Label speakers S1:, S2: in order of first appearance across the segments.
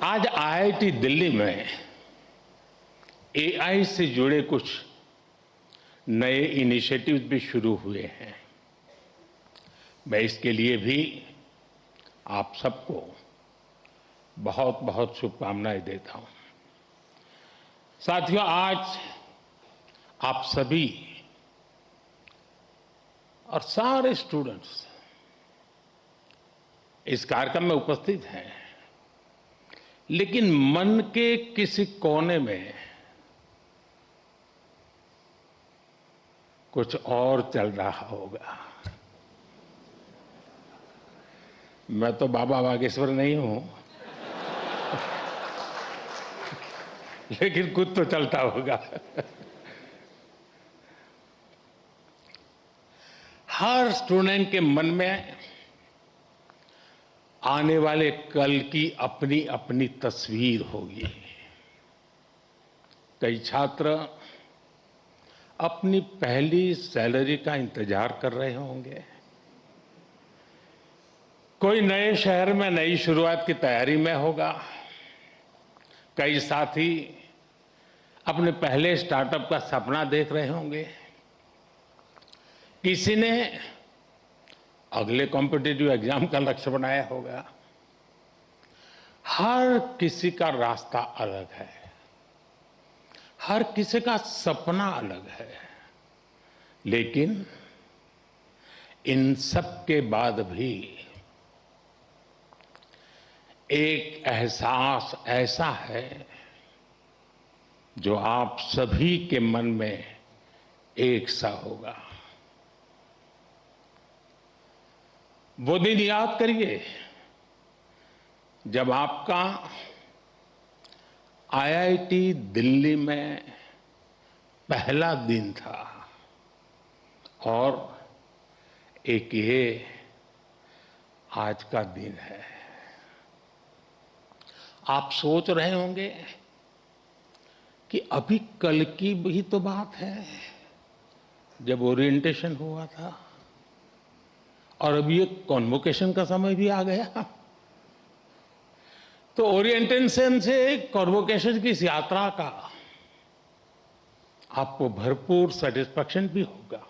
S1: आज आईआईटी दिल्ली में एआई से जुड़े कुछ नए इनिशिएटिव्स भी शुरू हुए हैं। मैं इसके लिए भी आप सबको बहुत बहुत शुभकामनाएं देता हूं। साथियों, आज आप सभी और सारे स्टूडेंट्स इस कार्यक्रम में उपस्थित हैं, लेकिन मन के किसी कोने में कुछ और चल रहा होगा। मैं तो बाबा बागेश्वर नहीं हूं, लेकिन कुछ तो चलता होगा। हर स्टूडेंट के मन में आने वाले कल की अपनी अपनी तस्वीर होगी। कई छात्र अपनी पहली सैलरी का इंतजार कर रहे होंगे, कोई नए शहर में नई शुरुआत की तैयारी में होगा, कई साथी अपने पहले स्टार्टअप का सपना देख रहे होंगे, किसी ने अगले कॉम्पिटिटिव एग्जाम का लक्ष्य बनाया होगा। हर किसी का रास्ता अलग है, हर किसी का सपना अलग है, लेकिन इन सब के बाद भी एक एहसास ऐसा है जो आप सभी के मन में एक सा होगा। वो दिन याद करिए जब आपका आईआईटी दिल्ली में पहला दिन था और एक ये आज का दिन है। आप सोच रहे होंगे कि अभी कल की भी तो बात है जब ओरिएंटेशन हुआ था, और अभी ये कॉन्वोकेशन का समय भी आ गया। तो ओरिएंटेशन से कॉन्वोकेशन की इस यात्रा का आपको भरपूर सेटिस्फैक्शन भी होगा,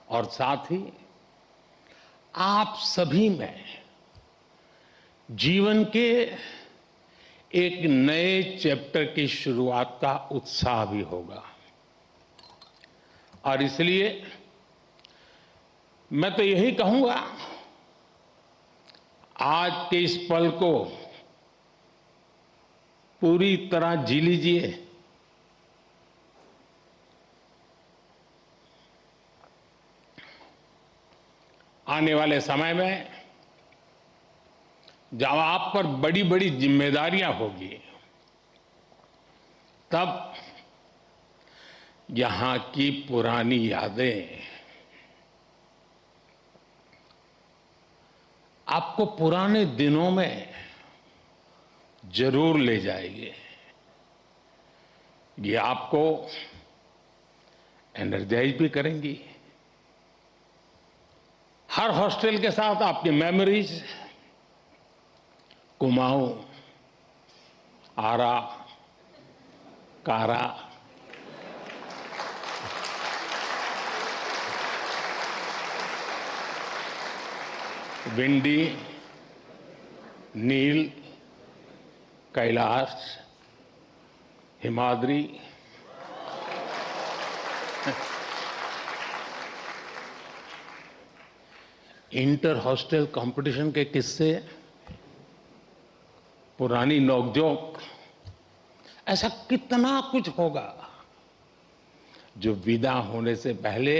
S1: और साथ ही आप सभी में जीवन के एक नए चैप्टर की शुरुआत का उत्साह भी होगा। और इसलिए मैं तो यही कहूंगा, आज के इस पल को पूरी तरह जी लीजिए। आने वाले समय में जब आप पर बड़ी बड़ी जिम्मेदारियां होगी, तब यहां की पुरानी यादें आपको पुराने दिनों में जरूर ले जाएगी। ये आपको एनर्जाइज भी करेंगी। हर हॉस्टल के साथ आपकी memories Kumaon, Ara, Kara, Vindy, Nil, Kailash, Himadri, inter hostel competition के किस्से, पुरानी नोकझोंक, ऐसा कितना कुछ होगा जो विदा होने से पहले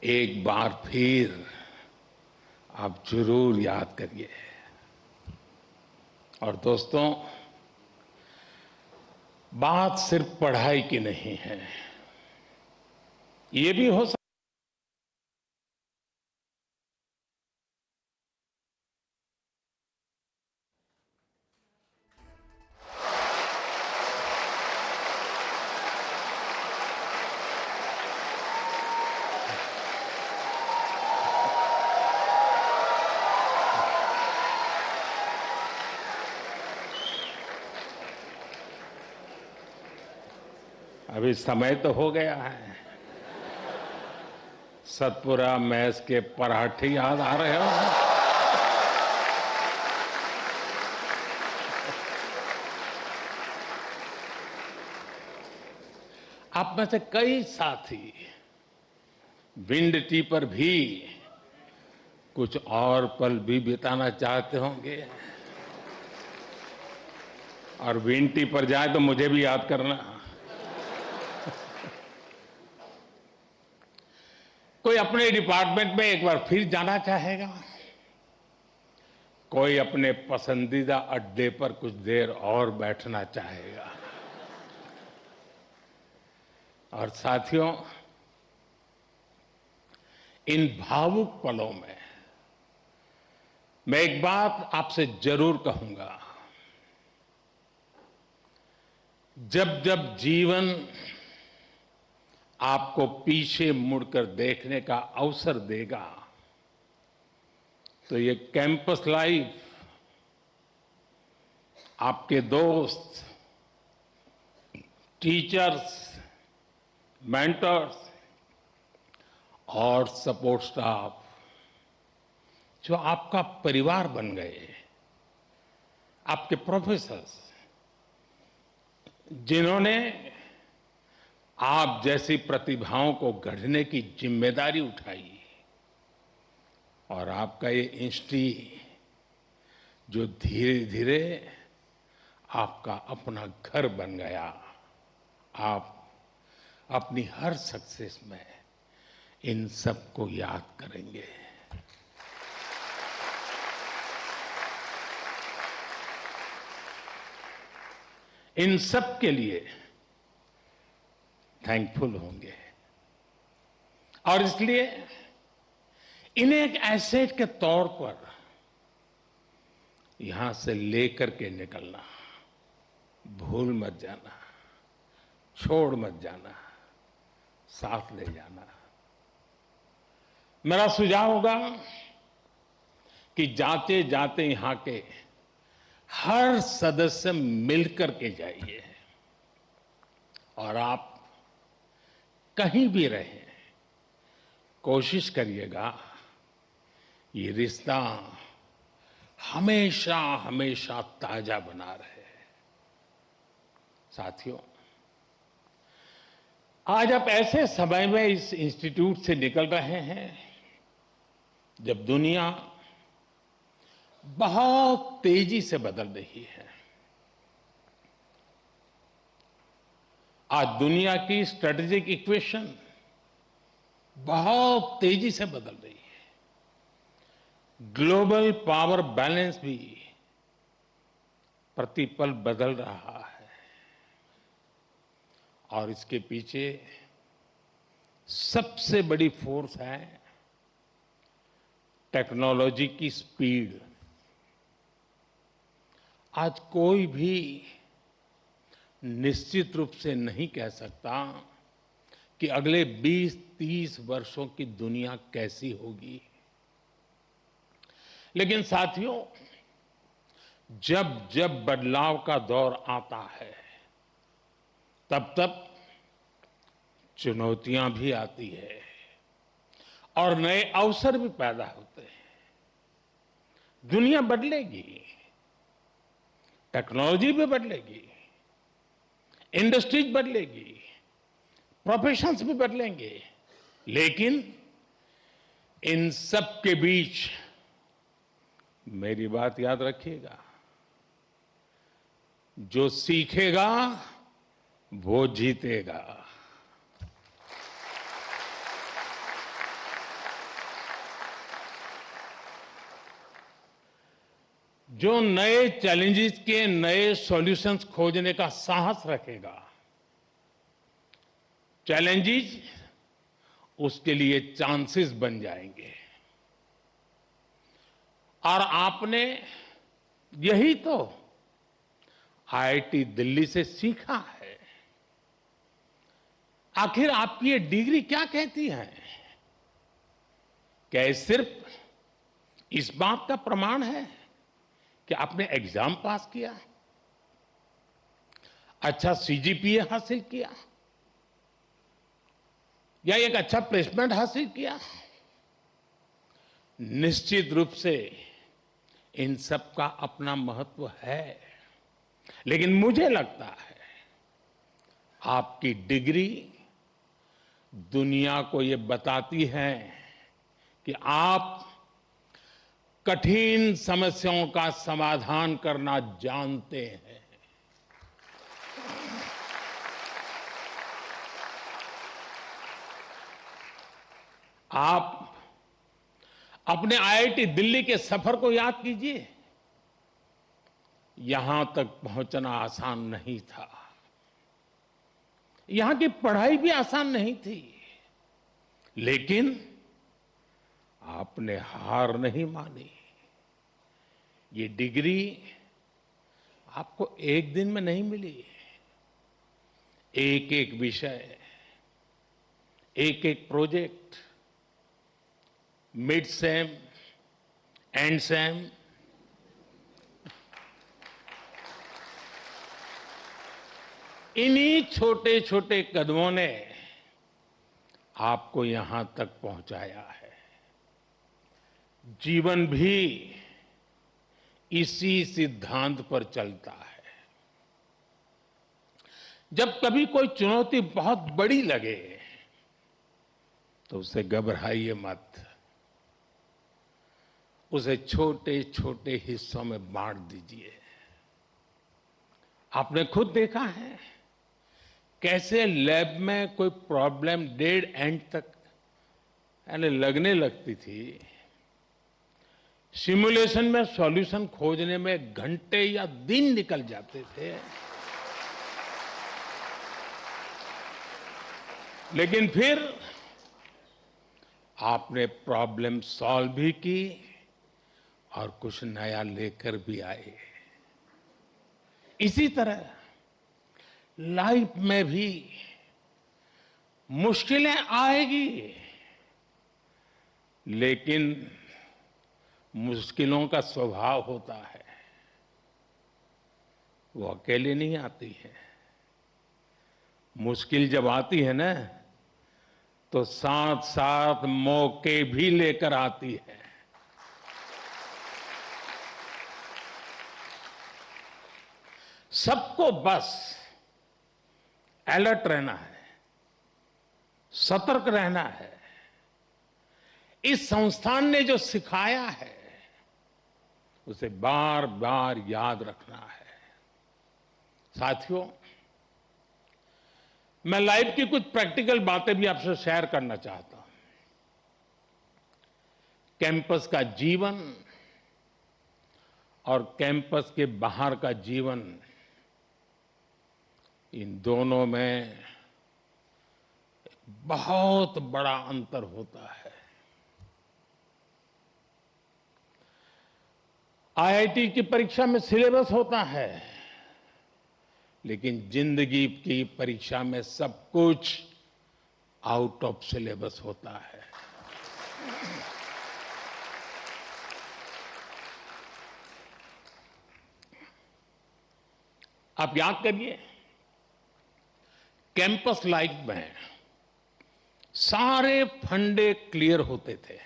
S1: एक बार फिर आप जरूर याद करिए। और दोस्तों, बात सिर्फ पढ़ाई की नहीं है, ये भी हो सकता अभी समय तो हो गया है। सतपुरा मैस के पराठे याद आ रहे हो? आप में से कई साथी विंड टी पर भी कुछ और पल भी बिताना चाहते होंगे, और विंड टी पर जाए तो मुझे भी याद करना। कोई अपने डिपार्टमेंट में एक बार फिर जाना चाहेगा, कोई अपने पसंदीदा अड्डे पर कुछ देर और बैठना चाहेगा। और साथियों, इन भावुक पलों में मैं एक बात आपसे जरूर कहूंगा। जब जब जीवन आपको पीछे मुड़कर देखने का अवसर देगा, तो ये कैंपस लाइफ आपके दोस्त, टीचर्स, मेंटर्स और सपोर्ट स्टाफ जो आपका परिवार बन गए, आपके प्रोफेसर्स जिन्होंने आप जैसी प्रतिभाओं को गढ़ने की जिम्मेदारी उठाई, और आपका ये इंस्टीट्यूट जो धीरे धीरे आपका अपना घर बन गया। आप अपनी हर सक्सेस में इन सबको याद करेंगे। इन सब के लिए थैंकफुल होंगे, और इसलिए इन्हें एक एसेट के तौर पर यहां से लेकर के निकलना, भूल मत जाना, छोड़ मत जाना, साथ ले जाना। मेरा सुझाव होगा कि जाते जाते यहां के हर सदस्य मिलकर के जाइए, और आप कहीं भी रहें, कोशिश करिएगा ये रिश्ता हमेशा हमेशा ताजा बना रहे। साथियों, आज आप ऐसे समय में इस इंस्टीट्यूट से निकल रहे हैं जब दुनिया बहुत तेजी से बदल रही है। आज दुनिया की स्ट्रेटेजिक इक्वेशन बहुत तेजी से बदल रही है। ग्लोबल पावर बैलेंस भी प्रतिपल बदल रहा है, और इसके पीछे सबसे बड़ी फोर्स है टेक्नोलॉजी की स्पीड। आज कोई भी निश्चित रूप से नहीं कह सकता कि अगले 20-30 वर्षों की दुनिया कैसी होगी। लेकिन साथियों, जब जब बदलाव का दौर आता है, तब तब चुनौतियां भी आती है और नए अवसर भी पैदा होते हैं। दुनिया बदलेगी, टेक्नोलॉजी भी बदलेगी, इंडस्ट्रीज बदलेगी, प्रोफेशंस भी बदलेंगे, लेकिन इन सब के बीच मेरी बात याद रखिएगा, जो सीखेगा वो जीतेगा। जो नए चैलेंजेस के नए सॉल्यूशंस खोजने का साहस रखेगा, चैलेंजेस उसके लिए चांसेस बन जाएंगे। और आपने यही तो आईआईटी दिल्ली से सीखा है। आखिर आपकी ये डिग्री क्या कहती है? क्या ये सिर्फ इस बात का प्रमाण है कि आपने एग्जाम पास किया, अच्छा सीजीपीए हासिल किया, या एक अच्छा प्लेसमेंट हासिल किया। निश्चित रूप से इन सब का अपना महत्व है, लेकिन मुझे लगता है आपकी डिग्री दुनिया को ये बताती है कि आप कठिन समस्याओं का समाधान करना जानते हैं। आप अपने आईआईटी दिल्ली के सफर को याद कीजिए। यहां तक पहुंचना आसान नहीं था। यहां की पढ़ाई भी आसान नहीं थी, लेकिन आपने हार नहीं मानी। ये डिग्री आपको एक दिन में नहीं मिली। एक एक विषय, एक एक project, mid sem, and same, इन्हीं छोटे छोटे कदमों ने आपको यहां तक पहुंचाया है। जीवन भी इसी सिद्धांत पर चलता है। जब कभी कोई चुनौती बहुत बड़ी लगे तो उसे घबराइए मत। उसे छोटे छोटे हिस्सों में बांट दीजिए। आपने खुद देखा है कैसे लैब में कोई प्रॉब्लम डेड एंड तक यानी लगने लगती थी, सिमुलेशन में सॉल्यूशन खोजने में घंटे या दिन निकल जाते थे, लेकिन फिर आपने प्रॉब्लम सॉल्व भी की और कुछ नया लेकर भी आए। इसी तरह लाइफ में भी मुश्किलें आएगी, लेकिन मुश्किलों का स्वभाव होता है, वो अकेले नहीं आती है। मुश्किल जब आती है ना, तो साथ साथ मौके भी लेकर आती है। सबको बस अलर्ट रहना है, सतर्क रहना है। इस संस्थान ने जो सिखाया है उसे बार बार याद रखना है। साथियों, मैं लाइफ की कुछ प्रैक्टिकल बातें भी आपसे शेयर करना चाहता हूं। कैंपस का जीवन और कैंपस के बाहर का जीवन, इन दोनों में बहुत बड़ा अंतर होता है। आईआईटी की परीक्षा में सिलेबस होता है, लेकिन जिंदगी की परीक्षा में सब कुछ आउट ऑफ सिलेबस होता है। आप याद करिए, कैंपस लाइफ में सारे फंडे क्लियर होते थे।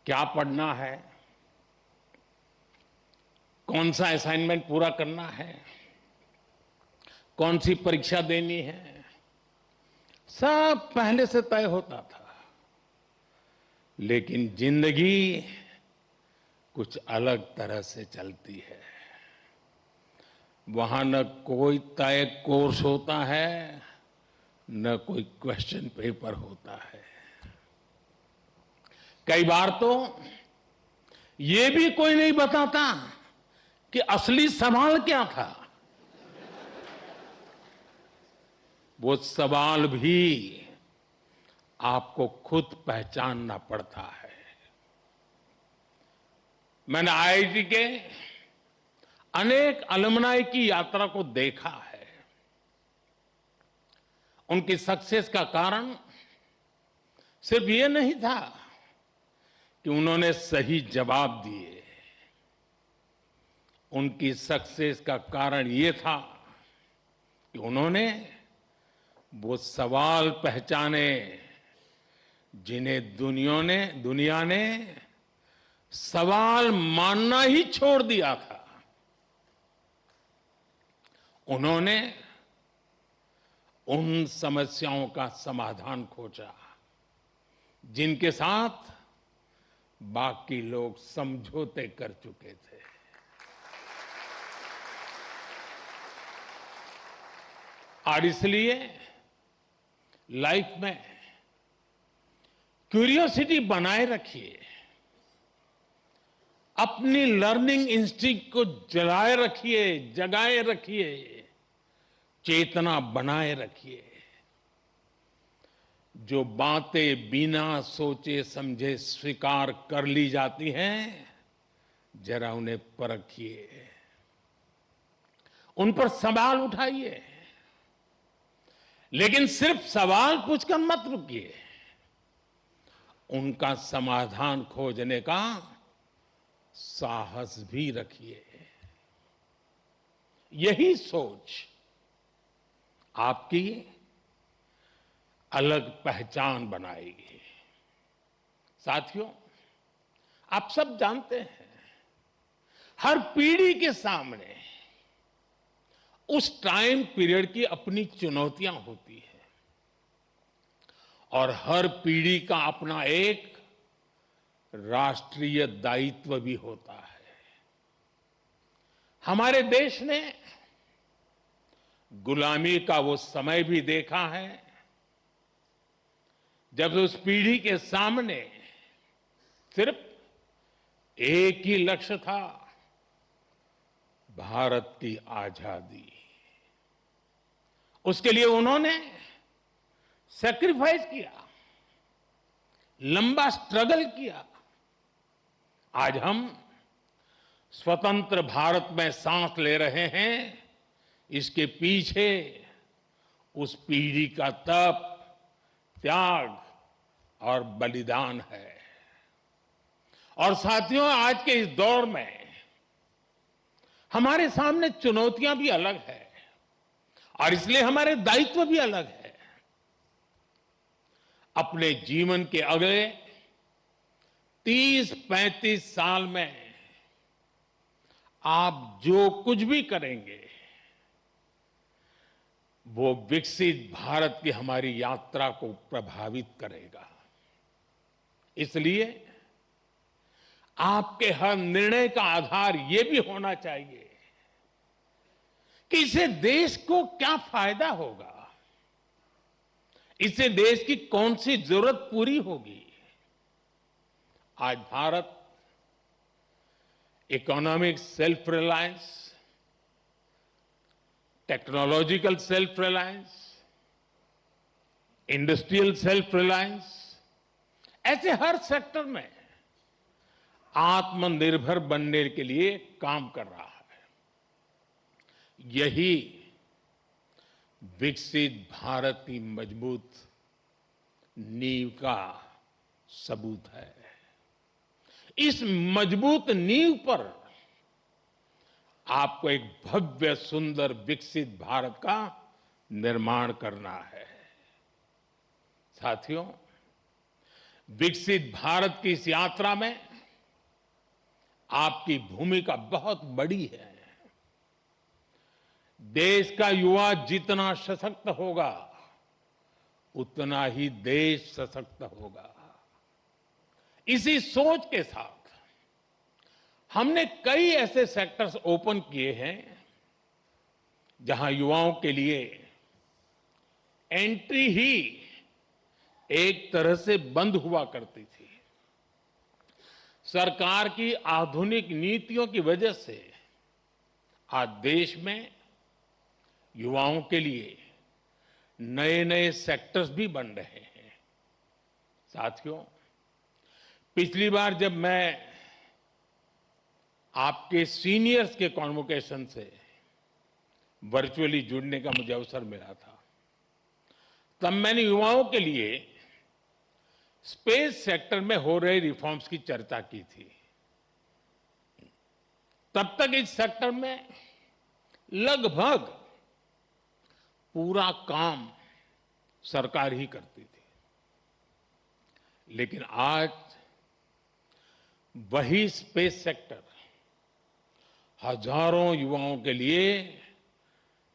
S1: क्या पढ़ना है, कौन सा असाइनमेंट पूरा करना है, कौन सी परीक्षा देनी है, सब पहले से तय होता था। लेकिन जिंदगी कुछ अलग तरह से चलती है। वहां न कोई तय कोर्स होता है, न कोई क्वेश्चन पेपर होता है। कई बार तो ये भी कोई नहीं बताता कि असली सवाल क्या था। वो सवाल भी आपको खुद पहचानना पड़ता है। मैंने आईआईटी के अनेक अलुमनाई की यात्रा को देखा है। उनकी सक्सेस का कारण सिर्फ ये नहीं था कि उन्होंने सही जवाब दिए। उनकी सक्सेस का कारण ये था कि उन्होंने वो सवाल पहचाने जिन्हें दुनिया ने सवाल मानना ही छोड़ दिया था। उन्होंने उन समस्याओं का समाधान खोजा जिनके साथ बाकी लोग समझौते कर चुके थे। और इसलिए लाइफ में क्यूरियोसिटी बनाए रखिए, अपनी लर्निंग इंस्टिंक्ट को जगाए रखिए, चेतना बनाए रखिए। जो बातें बिना सोचे समझे स्वीकार कर ली जाती हैं, जरा उन्हें परखिए, उन पर सवाल उठाइए, लेकिन सिर्फ सवाल पूछकर मत रुकिए, उनका समाधान खोजने का साहस भी रखिए। यही सोच आपकी अलग पहचान बनाएगी। साथियों, आप सब जानते हैं, हर पीढ़ी के सामने उस टाइम पीरियड की अपनी चुनौतियां होती हैं और हर पीढ़ी का अपना एक राष्ट्रीय दायित्व भी होता है। हमारे देश ने गुलामी का वो समय भी देखा है जब उस पीढ़ी के सामने सिर्फ एक ही लक्ष्य था, भारत की आजादी। उसके लिए उन्होंने सैक्रिफाइस किया, लंबा स्ट्रगल किया। आज हम स्वतंत्र भारत में सांस ले रहे हैं, इसके पीछे उस पीढ़ी का तप, त्याग और बलिदान है। और साथियों, आज के इस दौर में हमारे सामने चुनौतियां भी अलग है और इसलिए हमारे दायित्व भी अलग है। अपने जीवन के अगले 30-35 साल में आप जो कुछ भी करेंगे, वो विकसित भारत की हमारी यात्रा को प्रभावित करेगा। इसलिए आपके हर निर्णय का आधार ये भी होना चाहिए कि इससे देश को क्या फायदा होगा, इससे देश की कौन सी जरूरत पूरी होगी। आज Bharat economic self reliance, technological self reliance, industrial self reliance, ऐसे हर सेक्टर में आत्मनिर्भर बनने के लिए काम कर रहा है। यही विकसित भारत की मजबूत नींव का सबूत है। इस मजबूत नींव पर आपको एक भव्य, सुंदर, विकसित भारत का निर्माण करना है। साथियों, विकसित भारत की इस यात्रा में आपकी भूमिका बहुत बड़ी है। देश का युवा जितना सशक्त होगा, उतना ही देश सशक्त होगा। इसी सोच के साथ हमने कई ऐसे सेक्टर्स ओपन किए हैं जहां युवाओं के लिए एंट्री ही एक तरह से बंद हुआ करती थी। सरकार की आधुनिक नीतियों की वजह से आज देश में युवाओं के लिए नए नए सेक्टर्स भी बन रहे हैं। साथियों, पिछली बार जब मैं आपके सीनियर्स के कॉन्वोकेशन से वर्चुअली जुड़ने का मुझे अवसर मिला था, तब मैंने युवाओं के लिए स्पेस सेक्टर में हो रहे रिफॉर्म्स की चर्चा की थी। तब तक इस सेक्टर में लगभग पूरा काम सरकार ही करती थी। लेकिन आज वही स्पेस सेक्टर हजारों युवाओं के लिए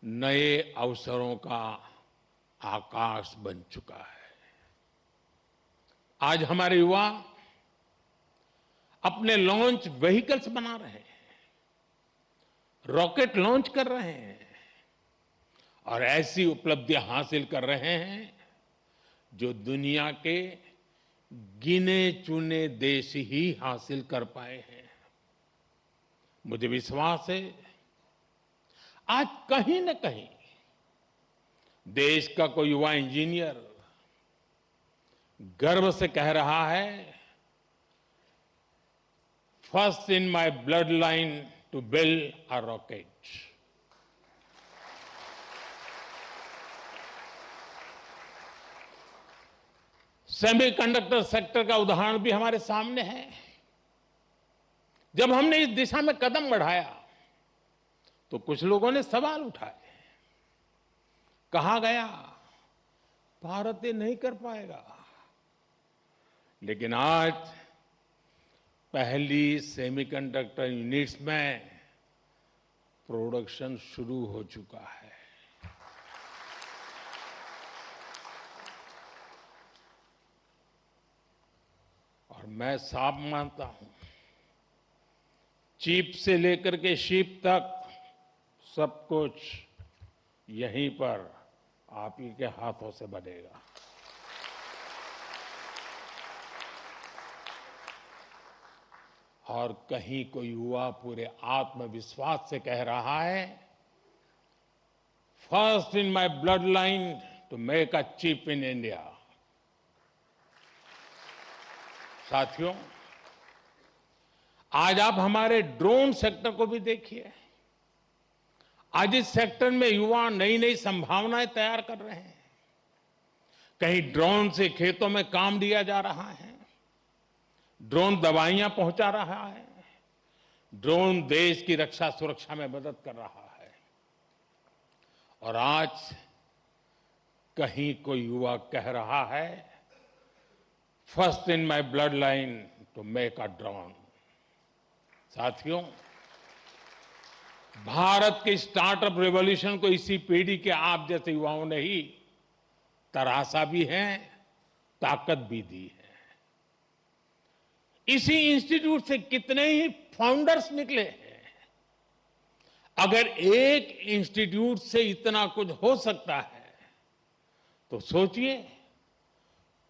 S1: नए अवसरों का आकाश बन चुका है। आज हमारे युवा अपने लॉन्च व्हीकल्स बना रहे हैं, रॉकेट लॉन्च कर रहे हैं और ऐसी उपलब्धियां हासिल कर रहे हैं जो दुनिया के गिने चुने देश ही हासिल कर पाए हैं। मुझे विश्वास है आज कहीं न कहीं देश का कोई युवा इंजीनियर गर्व से कह रहा है, first in my bloodline to build a rocket. Semiconductor sector का उदाहरण भी हमारे सामने है। जब हमने इस दिशा में कदम बढ़ाया तो कुछ लोगों ने सवाल उठाए, कहा गया भारत ये नहीं कर पाएगा। लेकिन आज पहली सेमीकंडक्टर यूनिट्स में प्रोडक्शन शुरू हो चुका है। और मैं साफ मानता हूं, चिप से लेकर के शिप तक सब कुछ यहीं पर आप ही के हाथों से बनेगा। और कहीं कोई युवा पूरे आत्मविश्वास से कह रहा है, first in my bloodline to make a chip in India. साथियों, आज आप हमारे ड्रोन सेक्टर को भी देखिए। आज इस सेक्टर में युवा नई नई संभावनाएं तैयार कर रहे हैं। कहीं ड्रोन से खेतों में काम लिया जा रहा है, ड्रोन दवाइयां पहुंचा रहा है, ड्रोन देश की रक्षा सुरक्षा में मदद कर रहा है। और आज कहीं कोई युवा कह रहा है, first in my bloodline to make a drone. साथियों, भारत के स्टार्टअप रेवोल्यूशन को इसी पीढ़ी के आप जैसे युवाओं ने ही तराशा भी है, ताकत भी दी है। इसी इंस्टीट्यूट से कितने ही फाउंडर्स निकले हैं। अगर एक इंस्टीट्यूट से इतना कुछ हो सकता है तो सोचिए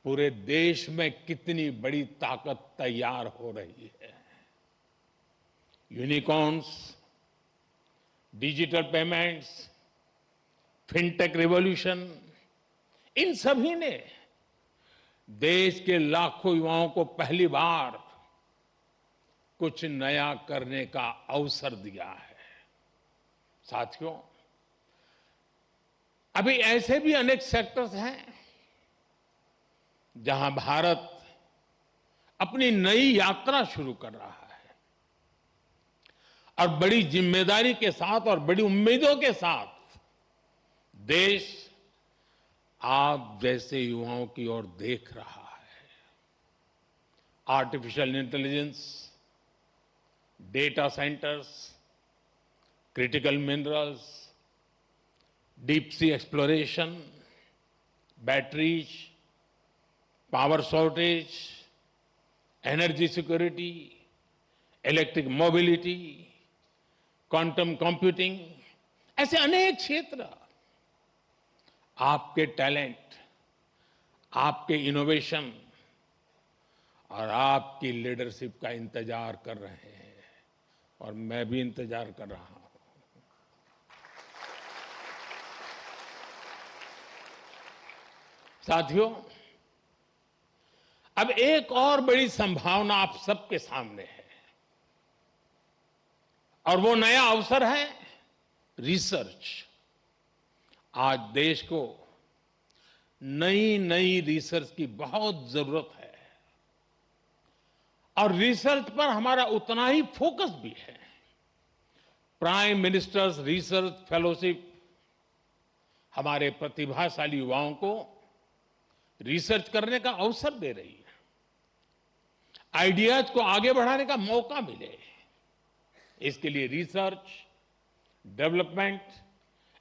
S1: पूरे देश में कितनी बड़ी ताकत तैयार हो रही है। Unicorns, digital payments, fintech revolution, इन सभी ने देश के लाखों युवाओं को पहली बार कुछ नया करने का अवसर दिया है। साथियों, अभी ऐसे भी अनेक सेक्टर्स हैं जहां भारत अपनी नई यात्रा शुरू कर रहा है और बड़ी जिम्मेदारी के साथ और बड़ी उम्मीदों के साथ देश आप जैसे युवाओं की ओर देख रहा है। Artificial intelligence, data centres, critical minerals, deep sea exploration, batteries, power shortage, energy security, electric mobility, quantum computing, ऐसे अनेक क्षेत्र आपके टैलेंट, आपके इनोवेशन और आपकी लीडरशिप का इंतजार कर रहे हैं और मैं भी इंतजार कर रहा हूं। साथियों, अब एक और बड़ी संभावना आप सबके सामने है और वो नया अवसर है रिसर्च। आज देश को नई नई रिसर्च की बहुत जरूरत है और रिसर्च पर हमारा उतना ही फोकस भी है। प्राइम मिनिस्टर्स रिसर्च फेलोशिप हमारे प्रतिभाशाली युवाओं को रिसर्च करने का अवसर दे रही है, आइडियाज को आगे बढ़ाने का मौका मिले, इसके लिए research, development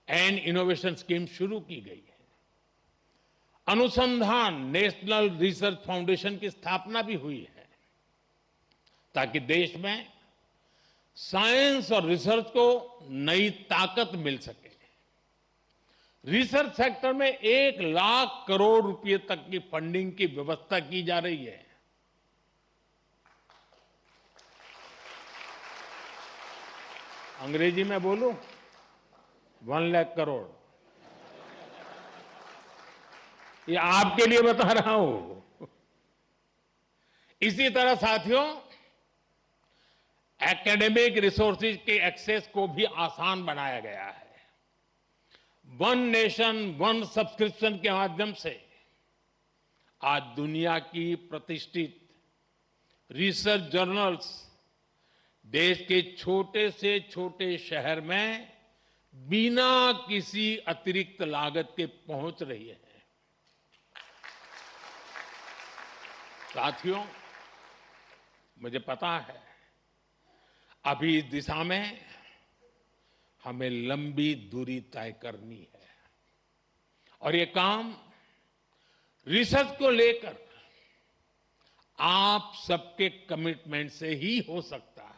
S1: and innovation scheme शुरू की गई है। अनुसंधान नेशनल रिसर्च फाउंडेशन की स्थापना भी हुई है, ताकि देश में साइंस और रिसर्च को नई ताकत मिल सके। रिसर्च सेक्टर में 1,00,000 करोड़ रुपए तक की फंडिंग की व्यवस्था की जा रही है। अंग्रेजी में बोलूं, 1,00,000 करोड़। ये आपके लिए बता रहा हूं। इसी तरह साथियों, एकेडमिक रिसोर्सेज के एक्सेस को भी आसान बनाया गया है। वन नेशन वन सब्सक्रिप्शन के माध्यम से आज दुनिया की प्रतिष्ठित रिसर्च जर्नल्स देश के छोटे से छोटे शहर में बिना किसी अतिरिक्त लागत के पहुंच रही है। साथियों, मुझे पता है अभी इस दिशा में हमें लंबी दूरी तय करनी है और ये काम रिसर्च को लेकर आप सबके कमिटमेंट से ही हो सकता है।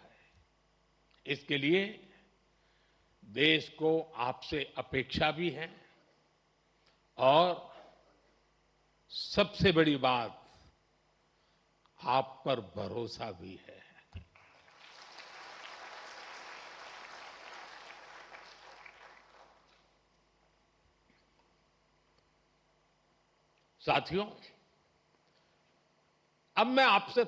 S1: इसके लिए देश को आपसे अपेक्षा भी है और सबसे बड़ी बात, आप पर भरोसा भी है। साथियों, अब मैं आपसे